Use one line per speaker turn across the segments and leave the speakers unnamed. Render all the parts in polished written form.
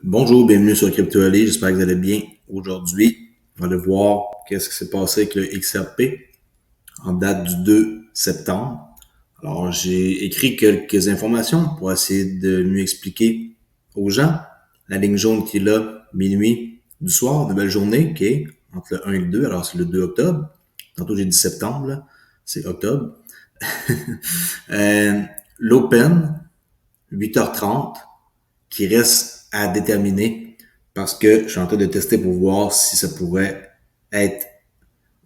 Bonjour, bienvenue sur CryptoAlley, j'espère que vous allez bien. Aujourd'hui, on va aller voir qu'est-ce qui s'est passé avec le XRP en date du 2 septembre. Alors, j'ai écrit quelques informations pour essayer de mieux expliquer aux gens. La ligne jaune qui est là, minuit du soir, de belle journée, OK, entre le 1 et le 2, alors c'est le 2 octobre. Tantôt j'ai dit septembre, là, c'est octobre. L'Open, 8h30, qui reste à déterminer parce que je suis en train de tester pour voir si ça pourrait être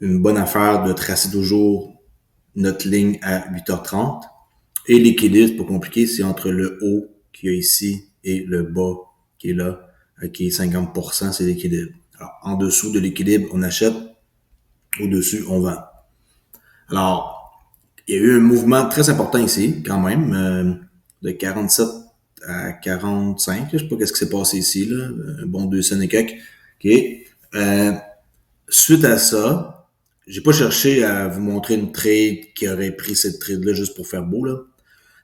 une bonne affaire de tracer toujours notre ligne à 8h30. Et l'équilibre, c'est pas compliqué, c'est entre le haut qu'il y a ici et le bas qui est là, qui est 50%, c'est l'équilibre. Alors, en dessous de l'équilibre, on achète, au-dessus, on vend. Alors, il y a eu un mouvement très important ici, quand même, de 47 à 45. Je sais pas qu'est-ce qui s'est passé ici, là. Un bon 2 cents et quelques. OK. Euh, Suite à ça, j'ai pas cherché à vous montrer une trade qui aurait pris cette trade-là juste pour faire beau, là.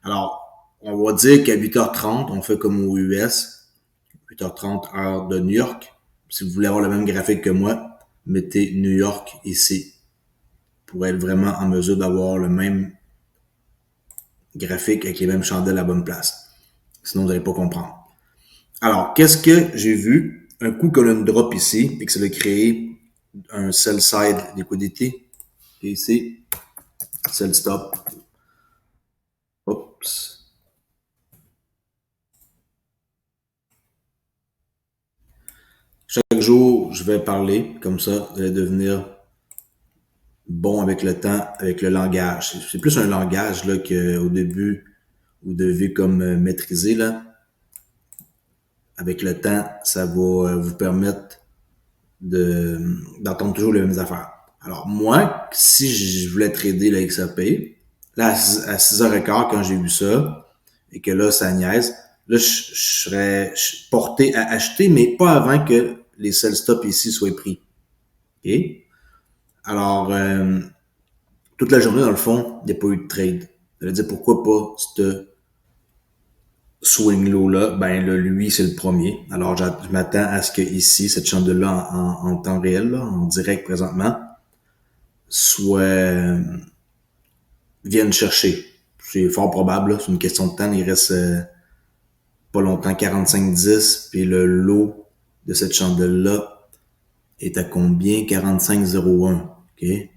Alors, on va dire qu'à 8h30, on fait comme aux US. 8h30, heure de New York. Si vous voulez avoir le même graphique que moi, mettez New York ici pour être vraiment en mesure d'avoir le même graphique avec les mêmes chandelles à la bonne place. Sinon, vous n'allez pas comprendre. Alors, qu'est-ce que j'ai vu? Un coup qu'on a une drop ici et que ça va créer un sell side liquidity. Et ici, sell stop. Oups. Chaque jour, je vais parler comme ça. Vous allez devenir bon avec le temps, avec le langage. C'est plus un langage là qu'au début, vous devez comme maîtriser là. Avec le temps, ça va vous permettre d'entendre toujours les mêmes affaires. Alors moi, si je voulais trader la XRP, là à 6h15 quand j'ai vu ça, et que là ça niaise, là je serais porté à acheter, mais pas avant que les sell stop ici soient pris. OK? Alors, toute la journée, dans le fond, il n'y a pas eu de trade. Ça veut dire pourquoi pas ce swing low là, ben là, lui, c'est le premier. Alors, je m'attends à ce que ici, cette chandelle-là en temps réel, là, en direct présentement, soit vienne chercher. C'est fort probable, là, c'est une question de temps. Il reste pas longtemps, 45-10, puis le lot de cette chandelle-là est à combien? 45,01. OK?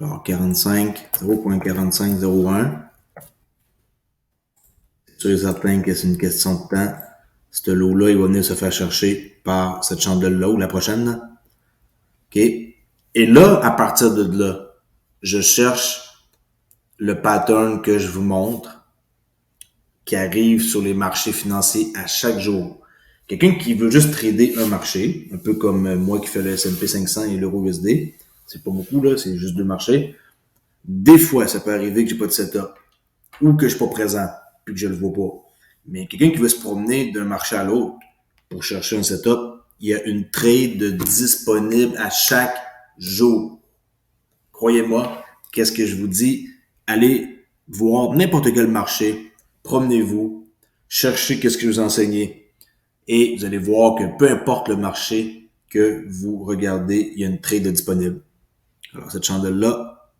Alors, 45, 0.4501. Sûr et certain que c'est une question de temps. Ce lot-là, il va venir se faire chercher par cette chandelle-là ou la prochaine. Là. OK? Et là, à partir de là, je cherche le pattern que je vous montre qui arrive sur les marchés financiers à chaque jour. Quelqu'un qui veut juste trader un marché, un peu comme moi qui fais le S&P 500 et l'Euro USD, c'est pas beaucoup, là, c'est juste deux marchés. Des fois, ça peut arriver que j'ai pas de setup ou que je suis pas présent puis que je le vois pas. Mais quelqu'un qui veut se promener d'un marché à l'autre pour chercher un setup, il y a une trade disponible à chaque jour. Croyez-moi, qu'est-ce que je vous dis? Allez voir n'importe quel marché, promenez-vous, cherchez qu'est-ce que je vous enseignez et vous allez voir que peu importe le marché que vous regardez, il y a une trade disponible. Alors cette chandelle-là,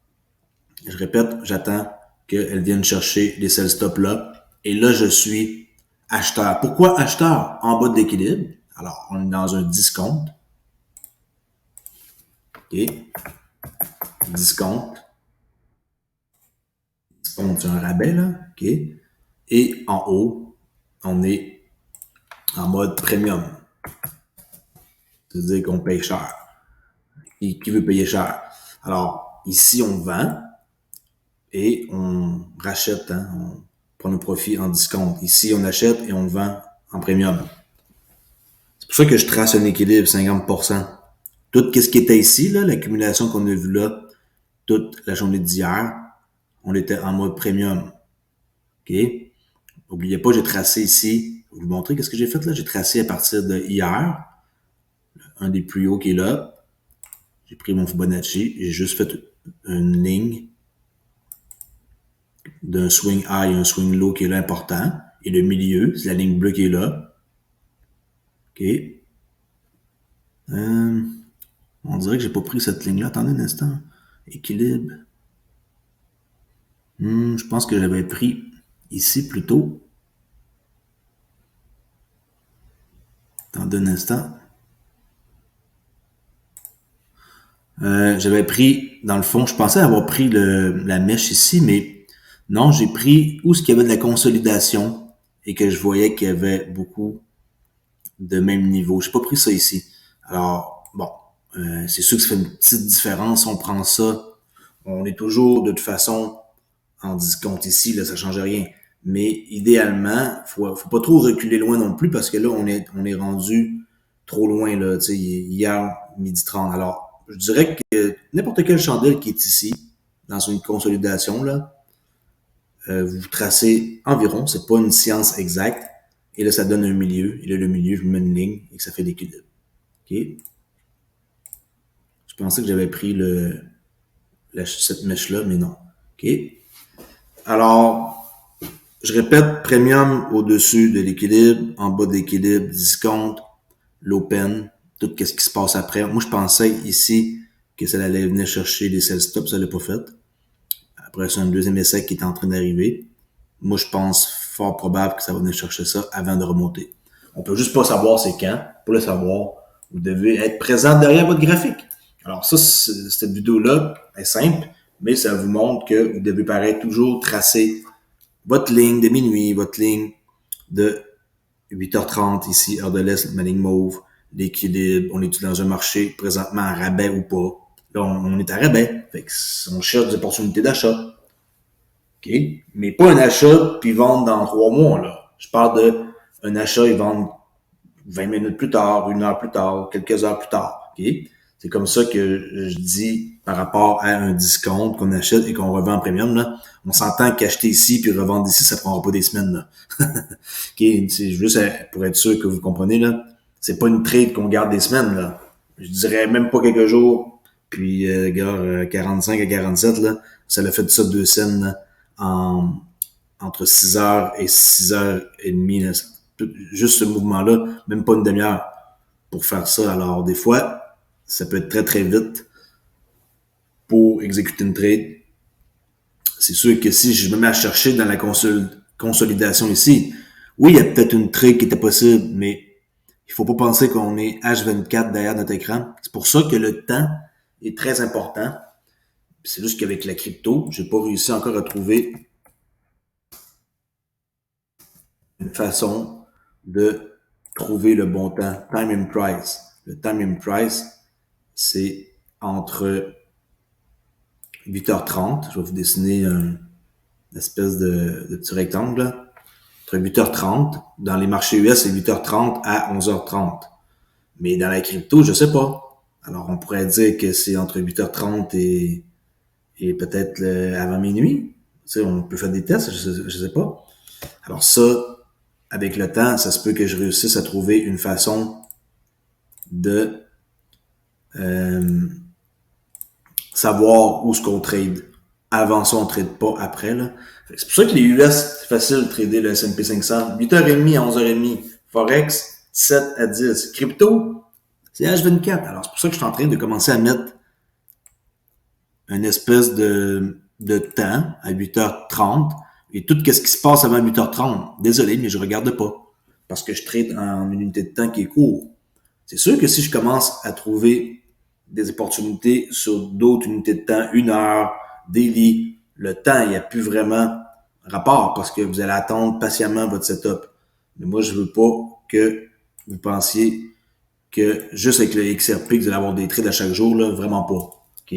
je répète, j'attends qu'elle vienne chercher les sell stop là. Et là, je suis acheteur. Pourquoi acheteur? En bas de l'équilibre. Alors, on est dans un discount. OK. Discount. Discount, c'est un rabais, là. OK. Et en haut, on est en mode premium. C'est-à-dire qu'on paye cher. Et qui veut payer cher? Alors, ici, on vend et on rachète, hein, on prend nos profits en discount. Ici, on achète et on vend en premium. C'est pour ça que je trace un équilibre 50%. Tout ce qui était ici, là, l'accumulation qu'on a vue là, toute la journée d'hier, on était en mode premium. OK? N'oubliez pas, j'ai tracé ici, je vais vous montrer qu'est-ce que j'ai fait là. J'ai tracé à partir de hier, un des plus hauts qui est là. J'ai pris mon Fibonacci, j'ai juste fait une ligne d'un swing high et un swing low qui est là important. Et le milieu, c'est la ligne bleue qui est là. OK. On dirait que j'ai pas pris cette ligne-là. Attendez un instant. Équilibre. Je pense que j'avais pris ici plutôt. Attendez un instant. J'avais pris, dans le fond, je pensais avoir pris la mèche ici, mais non, j'ai pris où ce qu'il y avait de la consolidation et que je voyais qu'il y avait beaucoup de même niveau. J'ai pas pris ça ici. Alors, bon, c'est sûr que ça fait une petite différence. On prend ça, on est toujours de toute façon en discompte ici, là, ça change rien. Mais idéalement, faut pas trop reculer loin non plus parce que là, on est rendu trop loin, là, tu sais, hier, 12h30. Alors, je dirais que n'importe quelle chandelle qui est ici, dans une consolidation, là, vous tracez environ, c'est pas une science exacte, et là, ça donne un milieu, et là, le milieu, je mets une ligne, et que ça fait l'équilibre. OK? Je pensais que j'avais pris cette mèche-là, mais non. OK? Alors, je répète, premium au-dessus de l'équilibre, en bas de l'équilibre, discount, l'open, tout ce qui se passe après. Moi, je pensais ici que ça allait venir chercher les sell stops, ça l'a pas fait. Après, c'est un deuxième essai qui est en train d'arriver. Moi, je pense fort probable que ça va venir chercher ça avant de remonter. On peut juste pas savoir c'est quand. Pour le savoir, vous devez être présent derrière votre graphique. Alors ça, cette vidéo-là est simple, mais ça vous montre que vous devez paraître toujours tracer votre ligne de minuit, votre ligne de 8h30 ici, heure de l'Est, ma ligne mauve, l'équilibre, on est dans un marché présentement à rabais ou pas. Là, on est à rabais, fait que on cherche des opportunités d'achat. OK? Mais pas un achat puis vendre dans 3 mois, là. Je parle de un achat et vendre 20 minutes plus tard, 1 heure plus tard, quelques heures plus tard. OK? C'est comme ça que je dis par rapport à un discount qu'on achète et qu'on revend en premium, là. On s'entend qu'acheter ici puis revendre ici, ça prendra pas des semaines, là. OK? C'est juste pour être sûr que vous comprenez, là. C'est pas une trade qu'on garde des semaines, là. Je dirais même pas quelques jours. Puis, 45 à 47, là, ça l'a fait ça 2 semaines, là, entre 6h et 6h30, là. Juste ce mouvement-là, même pas une demi-heure pour faire ça. Alors, des fois, ça peut être très, très vite pour exécuter une trade. C'est sûr que si je me mets à chercher dans la consolidation ici, oui, il y a peut-être une trade qui était possible, mais il faut pas penser qu'on est H24 derrière notre écran. C'est pour ça que le temps est très important. C'est juste qu'avec la crypto, j'ai pas réussi encore à trouver une façon de trouver le bon temps. Time and price. Le time and price, c'est entre 8h30. Je vais vous dessiner une espèce de petit rectangle, là. Entre 8h30. Dans les marchés US, c'est 8h30 à 11h30. Mais dans la crypto, je sais pas. Alors, on pourrait dire que c'est entre 8h30 et peut-être avant minuit. Tu sais, on peut faire des tests, je sais pas. Alors ça, avec le temps, ça se peut que je réussisse à trouver une façon de savoir où ce qu'on trade. Avant ça, on trade pas après, là. C'est pour ça que les US, c'est facile de trader le S&P 500. 8h30 à 11h30. Forex, 7 à 10. Crypto, c'est H24. Alors, c'est pour ça que je suis en train de commencer à mettre une espèce de temps à 8h30 et tout ce qui se passe avant 8h30. Désolé, mais je regarde pas. Parce que je trade en une unité de temps qui est court. C'est sûr que si je commence à trouver des opportunités sur d'autres unités de temps, 1 heure, daily, le temps, il n'y a plus vraiment rapport parce que vous allez attendre patiemment votre setup. Mais moi, je veux pas que vous pensiez que juste avec le XRP, que vous allez avoir des trades à chaque jour, là, vraiment pas. OK?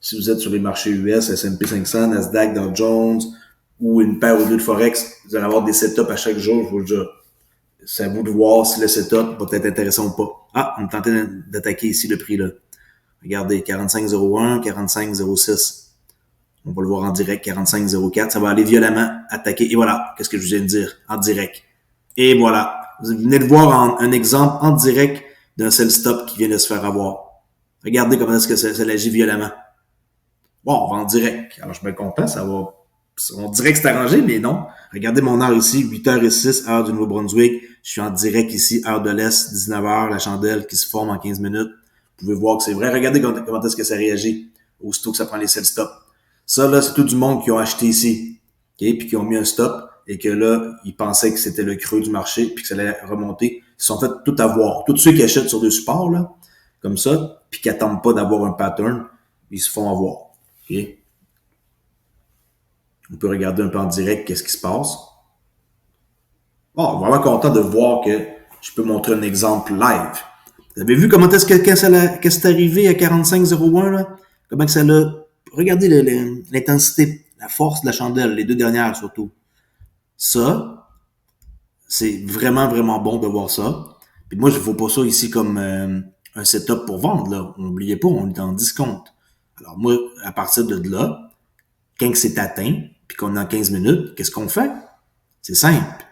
Si vous êtes sur les marchés US, S&P 500, Nasdaq, Dow Jones, ou une paire ou deux de Forex, vous allez avoir des setups à chaque jour, je vous le dis. C'est à vous de voir si le setup va être intéressant ou pas. Ah, on est tenté d'attaquer ici le prix, là. Regardez, 45,01, 45,06. On va le voir en direct, 45,04. Ça va aller violemment attaquer. Et voilà, qu'est-ce que je viens de dire? En direct. Et voilà. Vous venez de voir un exemple en direct d'un sell stop qui vient de se faire avoir. Regardez comment est-ce que ça agit violemment. Bon, on va en direct. Alors, je me content, ça va On dirait que c'est arrangé, mais non. Regardez mon heure ici, 8h06, heure du Nouveau-Brunswick. Je suis en direct ici, heure de l'Est, 19h, la chandelle qui se forme en 15 minutes. Vous pouvez voir que c'est vrai. Regardez comment est-ce que ça réagit aussitôt que ça prend les sell stop. Ça, là, c'est tout du monde qui ont acheté ici. Okay? Puis qui ont mis un stop et que là, ils pensaient que c'était le creux du marché puis que ça allait remonter. Ils se sont fait tout avoir. Tous ceux qui achètent sur des supports, là, comme ça, puis qui attendent pas d'avoir un pattern, ils se font avoir. Okay? On peut regarder un peu en direct qu'est-ce qui se passe. Oh, vraiment content de voir que je peux montrer un exemple live. Vous avez vu comment est-ce que c'est arrivé à 45,01 là? Comment que ça l'a... Regardez l'intensité, la force de la chandelle, les deux dernières surtout. Ça, c'est vraiment, vraiment bon de voir ça. Puis moi, je ne vois pas ça ici comme un setup pour vendre. Là. N'oubliez pas, on est en discount. Alors moi, à partir de là, quand c'est atteint, puis qu'on est en 15 minutes, qu'est-ce qu'on fait? C'est simple.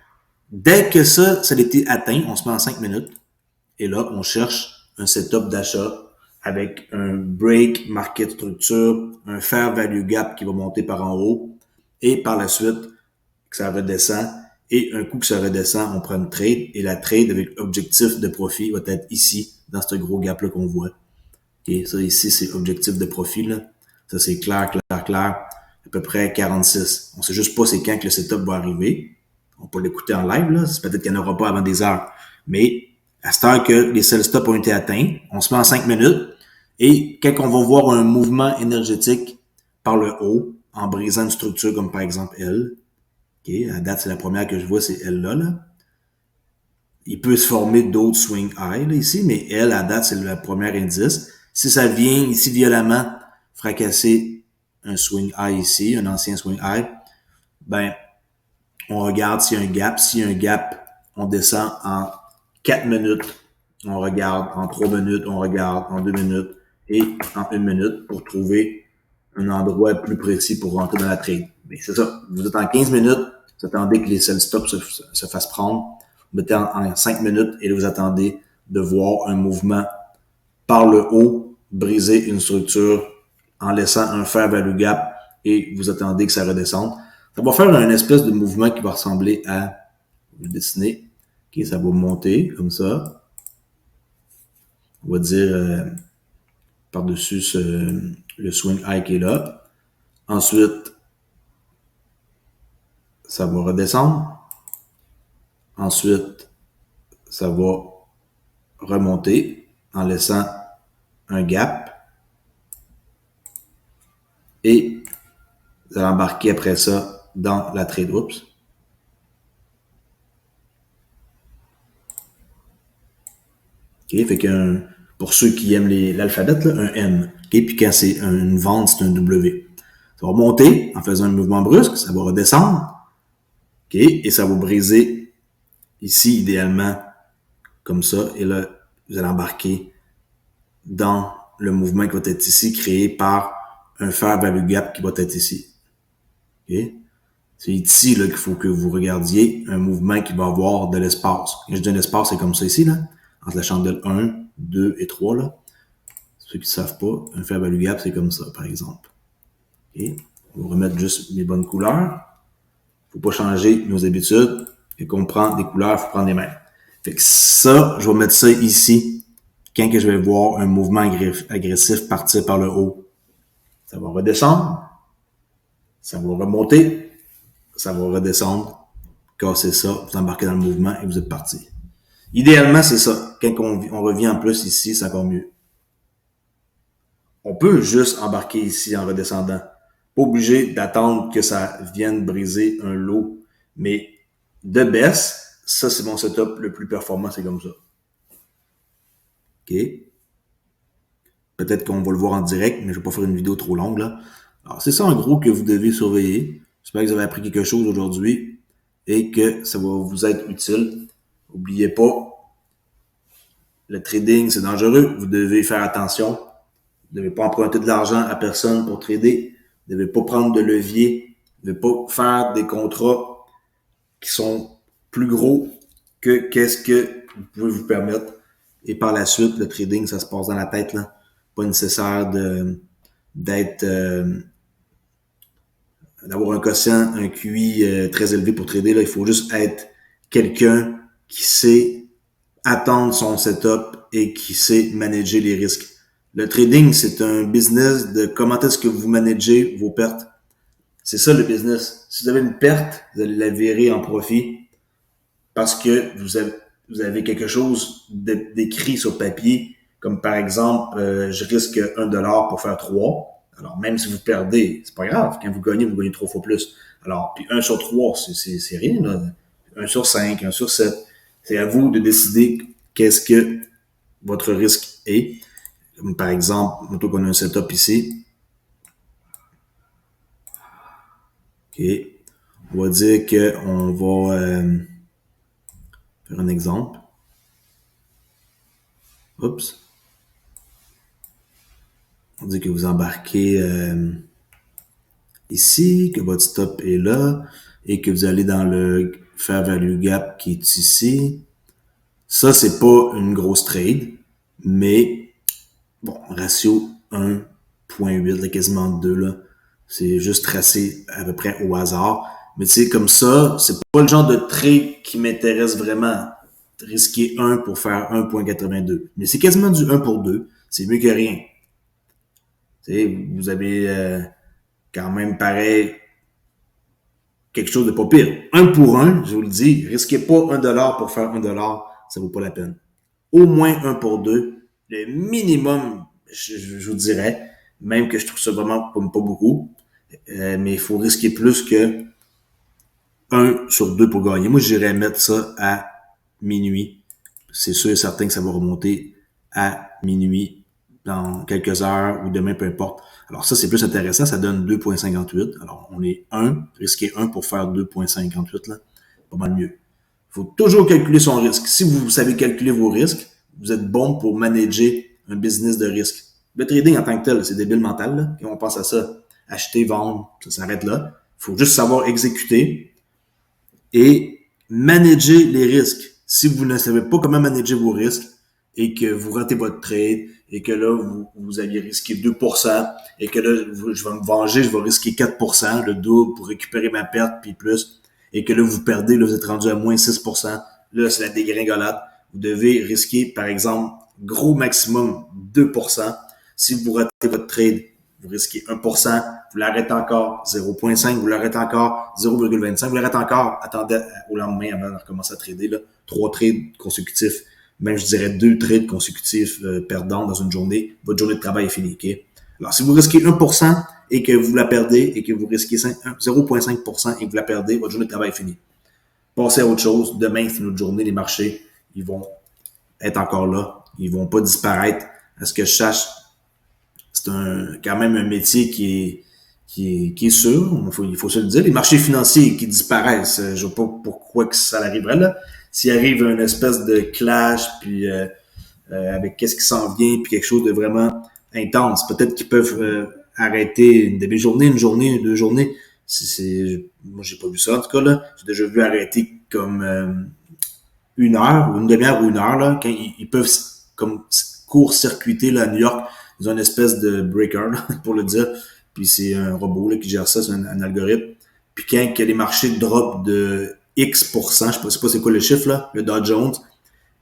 Dès que ça a été atteint, on se met en 5 minutes. Et là, on cherche un setup d'achat avec un break market structure, un fair value gap qui va monter par en haut. Et par la suite, que ça redescend. Et un coup que ça redescend, on prend une trade. Et la trade avec objectif de profit va être ici, dans ce gros gap-là qu'on voit. Okay, ça ici, c'est objectif de profit. Là. Ça, c'est clair. À peu près 46. On sait juste pas c'est quand que le setup va arriver. On peut l'écouter en live, là. C'est peut-être qu'il n'y en aura pas avant des heures. Mais à cette heure que les sell stops ont été atteints, on se met en 5 minutes. Et quand on va voir un mouvement énergétique par le haut, en brisant une structure comme par exemple elle, okay, à date, c'est la première que je vois, c'est elle-là, là. Il peut se former d'autres swing high, là, ici, mais elle, à date, c'est le premier indice. Si ça vient ici violemment fracasser un swing high ici, un ancien swing high, ben, on regarde s'il y a un gap. S'il y a un gap, on descend en 4 minutes. On regarde en 3 minutes, on regarde en 2 minutes et en 1 minute pour trouver un endroit plus précis pour rentrer dans la trade. Mais c'est ça. Vous êtes en 15 minutes, vous attendez que les sell stops se fassent prendre. Vous mettez en 5 minutes et vous attendez de voir un mouvement par le haut briser une structure en laissant un fair value gap et vous attendez que ça redescende. Ça va faire un espèce de mouvement qui va ressembler à, je vais dessiner, okay, ça va monter comme ça. On va dire par-dessus le swing high qui est là. Ensuite, ça va redescendre. Ensuite, ça va remonter en laissant un gap. Et vous allez embarquer après ça dans la trade. Oups. OK, fait qu'un, pour ceux qui aiment l'alphabet, là, un M. OK, puis quand c'est une vente, c'est un W. Ça va monter en faisant un mouvement brusque, ça va redescendre. OK, et ça va briser ici, idéalement, comme ça. Et là, vous allez embarquer dans le mouvement qui va être ici, créé par un fair value gap qui va être ici. OK? C'est ici là, qu'il faut que vous regardiez un mouvement qui va avoir de l'espace. Quand je dis un espace, c'est comme ça ici, là, entre la chandelle 1, 2 et 3. Là. Ceux qui ne savent pas, un fair value gap, c'est comme ça, par exemple. Okay? On va remettre juste mes bonnes couleurs. Faut pas changer nos habitudes. Et qu'on prend des couleurs, il faut prendre les mêmes. Fait que ça, je vais mettre ça ici quand que je vais voir un mouvement agressif partir par le haut. Ça va redescendre. Ça va remonter. Ça va redescendre. Casser ça, vous embarquez dans le mouvement et vous êtes parti. Idéalement, c'est ça. Quand on revient en plus ici, c'est encore mieux. On peut juste embarquer ici en redescendant. Pas obligé d'attendre que ça vienne briser un lot. Mais de baisse, ça, c'est mon setup le plus performant, c'est comme ça. OK? Peut-être qu'on va le voir en direct, mais je vais pas faire une vidéo trop longue, là. Alors, c'est ça, en gros, que vous devez surveiller. J'espère que vous avez appris quelque chose aujourd'hui et que ça va vous être utile. N'oubliez pas, le trading, c'est dangereux. Vous devez faire attention. Vous ne devez pas emprunter de l'argent à personne pour trader. Vous ne devez pas prendre de levier. Vous ne devez pas faire des contrats qui sont plus gros que qu'est-ce que vous pouvez vous permettre. Et par la suite, le trading, ça se passe dans la tête, là. Pas nécessaire d'être d'avoir un quotient, un QI très élevé pour trader. Là, il faut juste être quelqu'un qui sait attendre son setup et qui sait manager les risques. Le trading, c'est un business de comment est-ce que vous managez vos pertes. C'est ça le business. Si vous avez une perte, vous allez la virer en profit parce que vous avez quelque chose d'écrit sur papier, comme par exemple, je risque 1$ pour faire 3. Alors, même si vous perdez, c'est pas grave. Quand vous gagnez 3 fois plus. Alors, puis 1 sur 3, c'est rien, là. 1 sur 5, 1 sur 7. C'est à vous de décider qu'est-ce que votre risque est. Comme par exemple, plutôt qu'on a un setup ici. OK. On va dire qu'on va faire un exemple. Oups. On dit que vous embarquez ici, que votre stop est là, et que vous allez dans le fair value gap qui est ici. Ça, c'est pas une grosse trade, mais bon, ratio 1.8, là, quasiment 2, là. C'est juste tracé à peu près au hasard. Mais tu sais, comme ça, c'est pas le genre de trade qui m'intéresse vraiment. Risquer 1 pour faire 1.82. Mais c'est quasiment du 1 pour 2. C'est mieux que rien. Tu sais, vous avez quand même pareil quelque chose de pas pire. 1 pour 1, je vous le dis, risquez pas 1$ pour faire 1$, ça vaut pas la peine. Au moins 1 pour 2, le minimum, je vous dirais, même que je trouve ça vraiment pas beaucoup, mais il faut risquer plus que 1 sur 2 pour gagner. Moi, j'irais mettre ça à minuit. C'est sûr et certain que ça va remonter à minuit dans quelques heures ou demain, peu importe. Alors ça, c'est plus intéressant, ça donne 2.58. Alors, on est 1, risquer 1 pour faire 2.58, là, pas mal mieux. Il faut toujours calculer son risque. Si vous savez calculer vos risques, vous êtes bon pour manager un business de risque. Le trading en tant que tel, c'est débile mental, là. Quand on pense à ça, acheter, vendre, ça s'arrête là. Il faut juste savoir exécuter et manager les risques. Si vous ne savez pas comment manager vos risques et que vous ratez votre trade et que là, vous aviez risqué 2% et que là, je vais me venger, je vais risquer 4%, le double pour récupérer ma perte, puis plus, et que là, vous perdez, là, vous êtes rendu à moins 6%, là, c'est la dégringolade. Vous devez risquer, par exemple, gros maximum 2%. Si vous ratez votre trade, vous risquez 1%, vous l'arrêtez encore 0.5, vous l'arrêtez encore 0,25, vous l'arrêtez encore, attendez au lendemain avant de recommencer à trader, là, 3 trades consécutifs, même je dirais 2 trades consécutifs perdants dans une journée, votre journée de travail est finie, ok? Alors, si vous risquez 1% et que vous la perdez et que vous risquez 0,5% et que vous la perdez, votre journée de travail est finie. Passez à autre chose. Demain, c'est notre journée, les marchés, ils vont être encore là. Ils vont pas disparaître. À ce que je sache, c'est quand même un métier qui est sûr. Il faut se le dire. Les marchés financiers qui disparaissent, je vois pas pourquoi que ça arriverait là. S'il arrive une espèce de clash, puis avec qu'est-ce qui s'en vient, puis quelque chose de vraiment intense, peut-être qu'ils peuvent arrêter une demi-journée, une journée, 2 journées. Moi, j'ai pas vu ça en tout cas là. J'ai déjà vu arrêter comme 1 heure ou une demi-heure ou 1 heure là, quand ils peuvent comme court-circuiter là, à New York. Ils ont une espèce de breaker, là, pour le dire. Puis c'est un robot là, qui gère ça, c'est un algorithme. Puis quand les marchés drop de X%, je sais pas c'est quoi le chiffre là, le Dow Jones,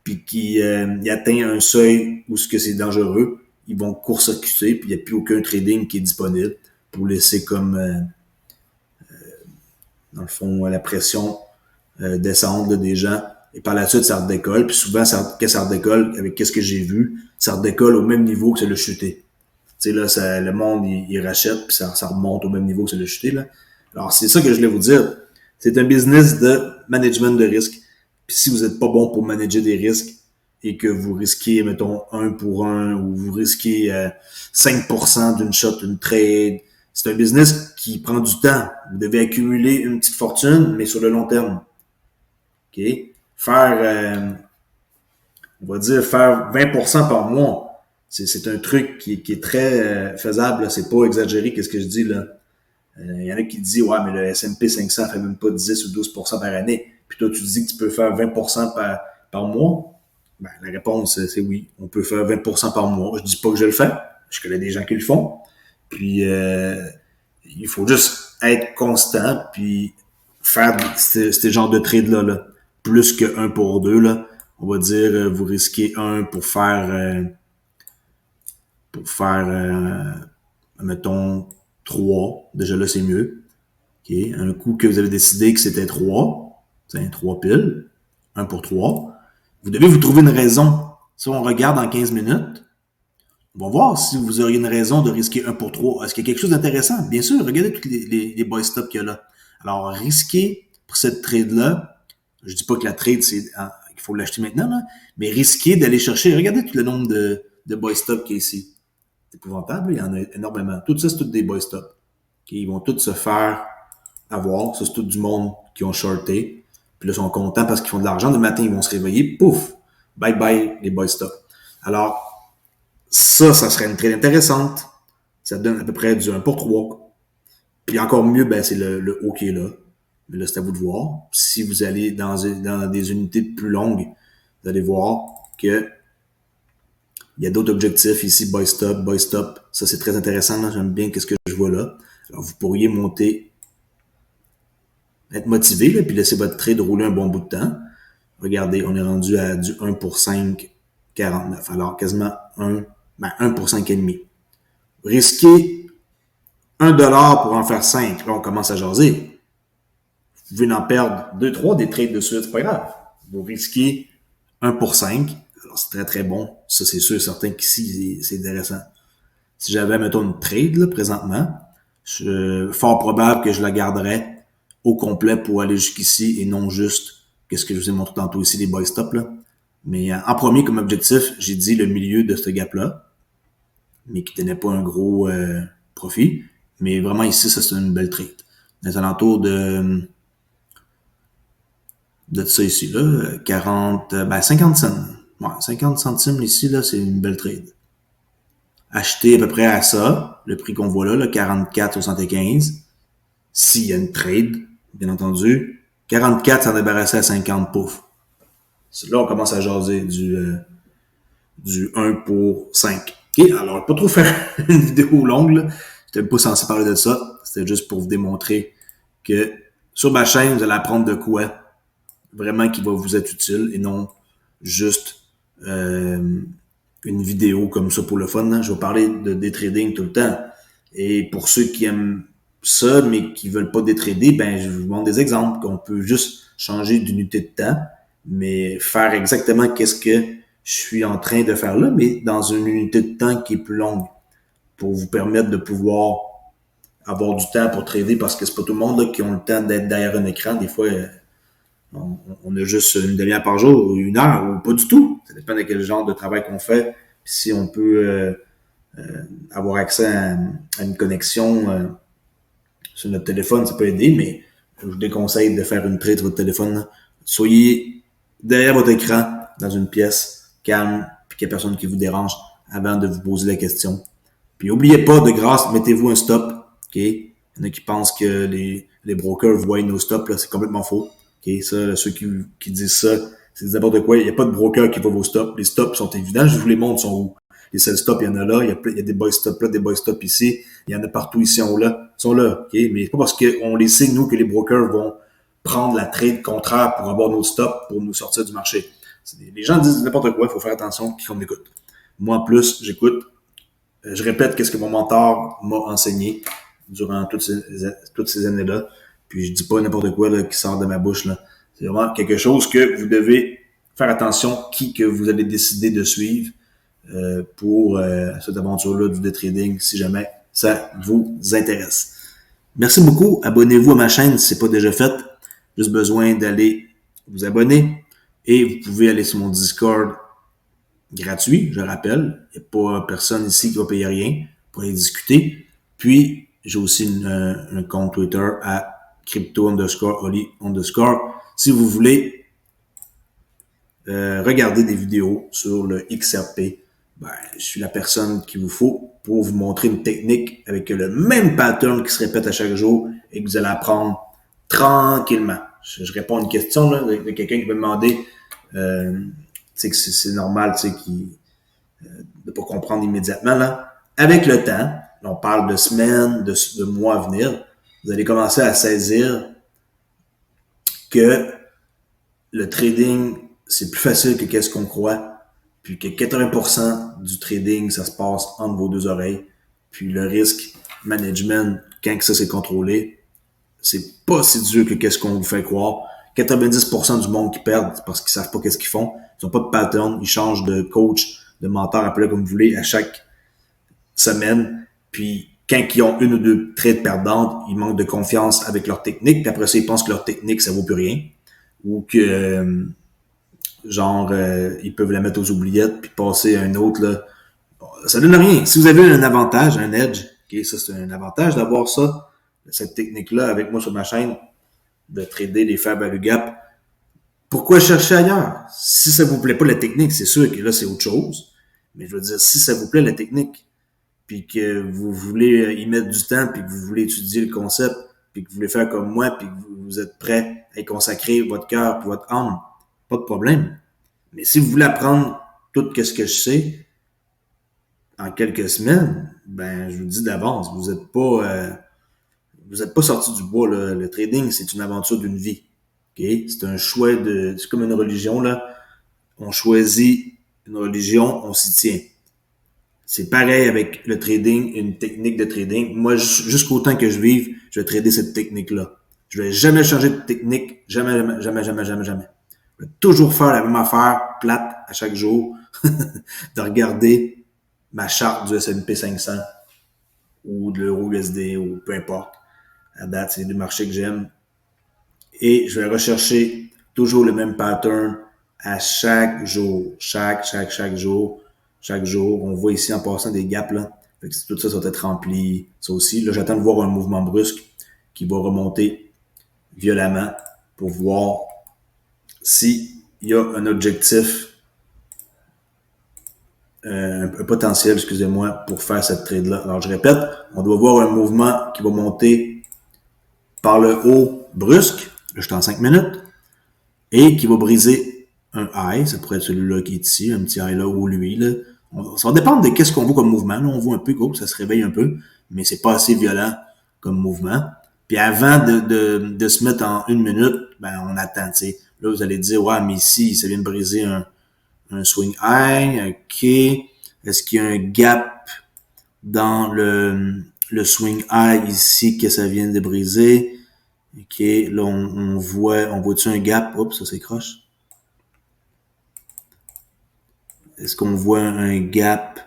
puis il atteint un seuil où ce que c'est dangereux, ils vont court-circuiter, puis il n'y a plus aucun trading qui est disponible pour laisser comme dans le fond la pression descendre là, des gens. Et par la suite, ça redécolle. Puis souvent, quand ça redécolle, avec qu'est-ce que j'ai vu, ça redécolle au même niveau que ça l'a chuté. Tu sais, là, le monde, il rachète, puis ça remonte au même niveau que ça l'a chuté, là. Alors, c'est ça que je voulais vous dire. C'est un business de management de risque. Puis si vous n'êtes pas bon pour manager des risques et que vous risquez, mettons, 1 pour 1 ou vous risquez 5% d'une shot, d'une trade, c'est un business qui prend du temps. Vous devez accumuler une petite fortune, mais sur le long terme. OK? On va dire, faire 20% par mois, c'est un truc qui est très faisable. Là. C'est pas exagéré, qu'est-ce que je dis là. Y en a qui disent, ouais, mais le S&P 500 fait même pas 10 ou 12% par année. Puis toi, tu dis que tu peux faire 20% par mois. Ben, la réponse, c'est oui. On peut faire 20% par mois. Je dis pas que je le fais. Je connais des gens qui le font. Puis, il faut juste être constant, puis faire ce genre de trade-là, là, plus que 1 pour 2, là. On va dire, vous risquez 1 pour faire, mettons, 3. Déjà là, c'est mieux. Okay. Un coup que vous avez décidé que c'était 3, c'est 3 piles, 1 pour 3. Vous devez vous trouver une raison. Si on regarde en 15 minutes, on va voir si vous auriez une raison de risquer 1 pour 3. Est-ce qu'il y a quelque chose d'intéressant? Bien sûr, regardez tous les buy stops qu'il y a là. Alors, risquer pour cette trade-là, je dis pas que la trade, c'est qu'il faut l'acheter maintenant, là, mais risquer d'aller chercher, regardez tout le nombre de buy stops qu'il y a ici. C'est épouvantable, il y en a énormément. Tout ça, c'est tout des buy stops. Okay, ils vont tous se faire avoir. Ça, c'est tout du monde qui ont shorté. Puis là, ils sont contents parce qu'ils font de l'argent. Le matin, ils vont se réveiller. Pouf! Bye bye, les buy stops. Alors, ça serait une trade intéressante. Ça donne à peu près du 1 pour 3. Puis encore mieux, ben, c'est le haut qui est là. Mais là, c'est à vous de voir. Si vous allez dans des unités plus longues, vous allez voir que il y a d'autres objectifs ici, buy stop, buy stop. Ça, c'est très intéressant. Là. J'aime bien ce que je vois là. Alors, vous pourriez monter, être motivé, là, puis laisser votre trade rouler un bon bout de temps. Regardez, on est rendu à du 1 pour 5, 49. Alors, quasiment 1 pour 5,5. Risquer $1 pour en faire 5. Là, on commence à jaser. Vous pouvez en perdre 2, 3 des trades de suite, c'est pas grave. Vous risquez 1 pour 5. Alors, c'est très, très bon. Ça, c'est sûr et certain qu'ici, c'est intéressant. Si j'avais, mettons, une trade, là, présentement, fort probable que je la garderais au complet pour aller jusqu'ici et non juste qu'est-ce que je vous ai montré tantôt ici, les buy stop, là. Mais en premier, comme objectif, j'ai dit le milieu de ce gap-là, mais qui tenait pas un gros profit. Mais vraiment ici, ça, c'est une belle trade. Les alentours de ça ici, là, 50 cents. Ouais, 50 centimes ici, là, c'est une belle trade. Acheter à peu près à ça, le prix qu'on voit là, 44,75. S'il y a une trade, bien entendu. 44, s'en débarrasser à 50, pouf. Là, on commence à jaser du 1 pour 5. OK, alors, pas trop faire une vidéo longue, là. J'étais pas censé parler de ça. C'était juste pour vous démontrer que sur ma chaîne, vous allez apprendre de quoi vraiment qui va vous être utile et non juste une vidéo comme ça pour le fun. Hein. Je vais parler de day trading tout le temps. Et pour ceux qui aiment ça, mais qui veulent pas détrader, ben je vous montre des exemples qu'on peut juste changer d'unité de temps, mais faire exactement qu'est-ce que je suis en train de faire là, mais dans une unité de temps qui est plus longue, pour vous permettre de pouvoir avoir du temps pour trader, parce que c'est pas tout le monde là, qui ont le temps d'être derrière un écran. Des fois, on a juste une demi-heure par jour, ou une heure, ou pas du tout. Ça dépend de quel genre de travail qu'on fait. Puis si on peut avoir accès à une connexion sur notre téléphone, ça peut aider, mais je vous déconseille de faire une trade sur votre téléphone. Là. Soyez derrière votre écran, dans une pièce, calme, puis qu'il n'y a personne qui vous dérange avant de vous poser la question. Puis n'oubliez pas, de grâce, mettez-vous un stop. OK? Il y en a qui pensent que les brokers voient nos stops, là, c'est complètement faux. OK? Ça, ceux qui disent ça, c'est n'importe quoi. Il n'y a pas de broker qui voit vos stops. Les stops sont évidents. Je vous les montre, sont où? Les sell stops, il y en a là. Il y a des buy stops là, des buy stops ici. Il y en a partout ici, ils sont là. OK? Mais c'est pas parce qu'on les sait, nous, que les brokers vont prendre la trade contraire pour avoir nos stops, pour nous sortir du marché. Les gens disent n'importe quoi. Il faut faire attention qui qu'on écoute. Moi, en plus, j'écoute. Je répète qu'est-ce que mon mentor m'a enseigné durant toutes ces années-là. Puis je dis pas n'importe quoi là, qui sort de ma bouche. Là. C'est vraiment quelque chose que vous devez faire attention qui que vous allez décider de suivre pour cette aventure-là du day trading, si jamais ça vous intéresse. Merci beaucoup. Abonnez-vous à ma chaîne si c'est pas déjà fait. Juste besoin d'aller vous abonner. Et vous pouvez aller sur mon Discord gratuit, je rappelle. Il n'y a pas personne ici qui va payer rien pour aller discuter. Puis, j'ai aussi un compte Twitter à crypto_oli_. Si vous voulez regarder des vidéos sur le XRP, ben, je suis la personne qu'il vous faut pour vous montrer une technique avec le même pattern qui se répète à chaque jour et que vous allez apprendre tranquillement. Je réponds à une question là, de quelqu'un qui me demandait que c'est normal de pas comprendre immédiatement. Là. Avec le temps, on parle de semaines, de mois à venir, vous allez commencer à saisir que le trading, c'est plus facile que qu'est-ce qu'on croit, puis que 80% du trading, ça se passe entre vos deux oreilles, puis le risque management, quand que ça c'est contrôlé, c'est pas si dur que qu'est-ce qu'on vous fait croire. 90% du monde qui perd, c'est parce qu'ils savent pas qu'est-ce qu'ils font. Ils ont pas de pattern, ils changent de coach, de mentor, appelez-le comme vous voulez, à chaque semaine. Puis quand ils ont une ou deux trades perdantes, ils manquent de confiance avec leur technique. Puis après ça, ils pensent que leur technique, ça vaut plus rien. Ou que ils peuvent la mettre aux oubliettes puis passer à un autre. Là. Ça donne rien. Si vous avez un avantage, un edge, okay, ça c'est un avantage d'avoir ça, cette technique-là avec moi sur ma chaîne, de trader des fair value gap. Pourquoi chercher ailleurs? Si ça vous plaît pas la technique, c'est sûr que là, c'est autre chose. Mais je veux dire, si ça vous plaît la technique, puis que vous voulez y mettre du temps, puis que vous voulez étudier le concept, puis que vous voulez faire comme moi, puis que vous êtes prêt à y consacrer votre cœur et votre âme, pas de problème. Mais si vous voulez apprendre tout ce que je sais en quelques semaines, ben je vous dis d'avance, vous êtes pas sorti du bois. Là. Le trading, c'est une aventure d'une vie. Okay? C'est un choix c'est comme une religion là. On choisit une religion, on s'y tient. C'est pareil avec le trading, une technique de trading. Moi, jusqu'au temps que je vive, je vais trader cette technique-là. Je vais jamais changer de technique, jamais. Je vais toujours faire la même affaire, plate, à chaque jour, de regarder ma charte du S&P 500 ou de l'euro USD ou peu importe. À date, c'est des marchés que j'aime. Et je vais rechercher toujours le même pattern à chaque jour. Chaque jour. Chaque jour. On voit ici en passant des gaps, là. Fait que tout ça va être rempli. Ça aussi. Là, j'attends de voir un mouvement brusque qui va remonter violemment pour voir s'il y a un objectif, un potentiel, excusez-moi, pour faire cette trade-là. Alors, je répète, on doit voir un mouvement qui va monter par le haut brusque. Là, je suis en 5 minutes. Et qui va briser un high. Ça pourrait être celui-là qui est ici, un petit high là ou lui. Là. Ça va dépendre de qu'est-ce qu'on voit comme mouvement. Là, on voit un peu, ça se réveille un peu, mais c'est pas assez violent comme mouvement. Puis avant de se mettre en 1 minute, ben on attend, tu sais. Là, vous allez dire, ouais, mais ici, ça vient de briser un swing high, ok. Est-ce qu'il y a un gap dans le swing high ici que ça vient de briser? Ok, là, on voit-tu un gap? Oups, ça s'écroche. Est-ce qu'on voit un gap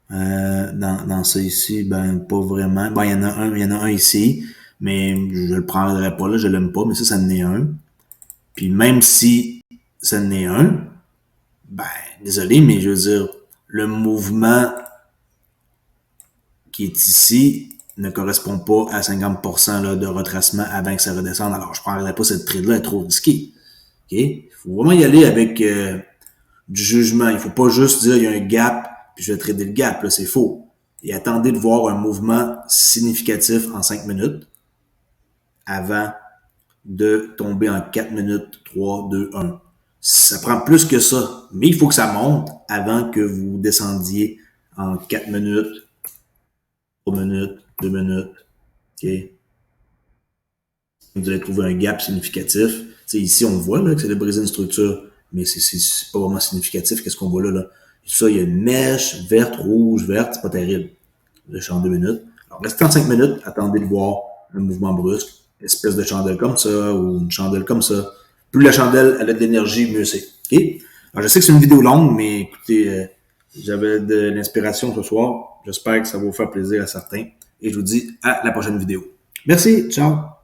dans ça ici? Ben, pas vraiment. Ben, il y en a un ici, mais je le prendrai pas là, je l'aime pas, mais ça en est un. Puis même si ça en est un, ben, désolé, mais je veux dire, le mouvement qui est ici ne correspond pas à 50% là, de retracement avant que ça redescende. Alors, je prendrais pas cette trade-là, elle est trop risquée. OK? Il faut vraiment y aller avec du jugement. Il faut pas juste dire il y a un gap, puis je vais trader le gap. Là, c'est faux. Et attendez de voir un mouvement significatif en 5 minutes avant de tomber en 4 minutes, 3, 2, 1. Ça prend plus que ça, mais il faut que ça monte avant que vous descendiez en 4 minutes, 3 minutes, 2 minutes. OK? Vous allez trouver un gap significatif. T'sais, ici, on voit là, que c'est de briser une structure, mais c'est pas vraiment significatif. Qu'est-ce qu'on voit là? Ça, il y a une mèche verte, rouge, verte, c'est pas terrible. Là, je suis en 2 minutes. Alors, restez en 5 minutes, attendez de voir un mouvement brusque, espèce de chandelle comme ça, ou une chandelle comme ça. Plus la chandelle, elle a de l'énergie, mieux c'est. OK? Alors, je sais que c'est une vidéo longue, mais écoutez, j'avais de l'inspiration ce soir. J'espère que ça va vous faire plaisir à certains. Et je vous dis à la prochaine vidéo. Merci, ciao!